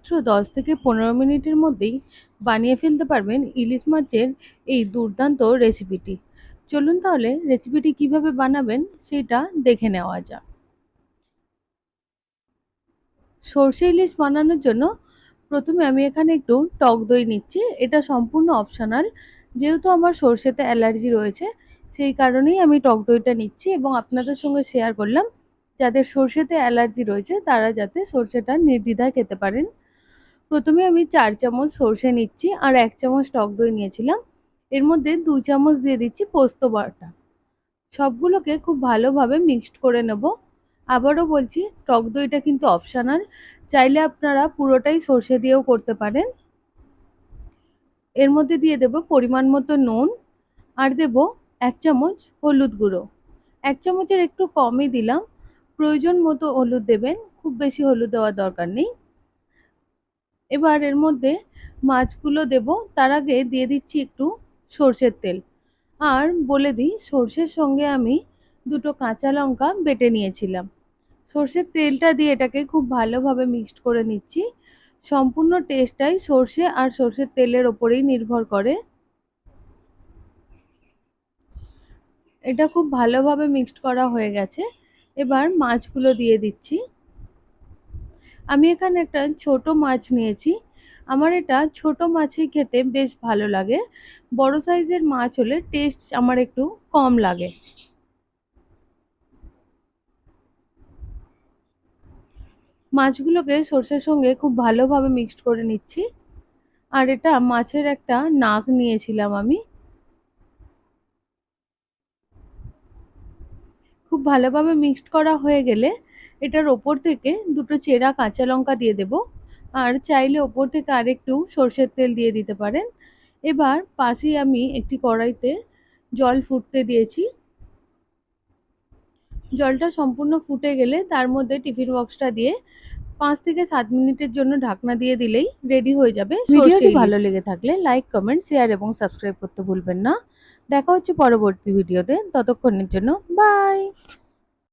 মাত্র 10 থেকে 15 মিনিটের মধ্যেই বানিয়ে ফেলতে পারবেন ইলিশ মাছের এই দুর্দান্ত রেসিপিটি। চলুন তাহলে রেসিপিটি কিভাবে বানাবেন সেটা দেখে নেওয়া যাক। সর্ষে ইলিশ বানানোর জন্য প্রথমে আমি এখানে একটু টক দই নিচ্ছি। এটা সম্পূর্ণ অপশনাল, যেহেতু আমার সর্ষেতে অ্যালার্জি রয়েছে সেই কারণেই আমি টক দইটা নিচ্ছি এবং আপনাদের সঙ্গে শেয়ার করলাম যাদের সর্ষেতে অ্যালার্জি রয়েছে তারা যাতে সর্ষেটা নির্দ্বিধায় খেতে পারেন। প্রথমে আমি 4 চামচ সর্ষে নিচ্ছি আর 1 চামচ টক দই নিয়েছিলাম। এর মধ্যে 2 চামচ দিয়ে দিচ্ছি পোস্ত বাটা। সবগুলোকে খুব ভালোভাবে মিক্সড করে নেব। আবারও বলছি, টক দইটা কিন্তু অপশনাল, চাইলে আপনারা পুরোটাই সর্ষে দিয়েও করতে পারেন। এর মধ্যে দিয়ে দেব পরিমাণ মতো নুন আর দেব 1 চামচ হলুদ গুঁড়ো। 1 চামচের একটু কমই দিলাম, প্রয়োজন মতো হলুদ দেবেন, খুব বেশি হলুদ দেওয়ার দরকার নেই। এবার এর মধ্যে মাছগুলো দেব, তার আগে দিয়ে দিচ্ছি একটু সর্ষের তেল। আর বলে দিই, সর্ষের সঙ্গে আমি 2টো কাঁচা লঙ্কা বেটে নিয়েছিলাম। সর্ষের তেলটা দিয়ে এটাকে খুব ভালোভাবে মিক্সড করে নিচ্ছি। সম্পূর্ণ টেস্টটাই সর্ষে আর সর্ষের তেলের ওপরেই নির্ভর করে। এটা খুব ভালোভাবে মিক্সড করা হয়ে গেছে। এবার মাছগুলো দিয়ে দিচ্ছি। আমি এখানে একটা ছোট মাছ নিয়েছি। আমার এটা ছোট মাছই খেতে বেশ ভালো লাগে। বড় সাইজের মাছ হলে টেস্ট আমার একটু কম লাগে। মাছগুলোকে সর্ষের সঙ্গে খুব ভালোভাবে মিক্সড করে নিচ্ছি। আর এটা মাছের একটা নাক নিয়েছিলাম আমি। খুব ভালোভাবে মিক্সড করা হয়ে গেলে এটার ওপর থেকে 2টো চেরা কাঁচা লঙ্কা দিয়ে দেব। আর চাইলে ওপর থেকে আরেকটু সর্ষের তেল দিয়ে দিতে পারেন। এবার পাশেই আমি একটি কড়াইতে জল ফুটতে দিয়েছি। জলটা সম্পূর্ণ ফুটে গেলে তার মধ্যে টিফিন বক্সটা দিয়ে 5 থেকে 7 মিনিটের জন্য ঢাকনা দিয়ে দিলেই রেডি হয়ে যাবে সর্ষে ইলিশ। ভিডিওটি ভালো লেগে থাকলে লাইক, কমেন্ট, শেয়ার এবং সাবস্ক্রাইব করতে ভুলবেন না। দেখা হচ্ছে পরবর্তী ভিডিওতে। ততক্ষণের জন্য বাই।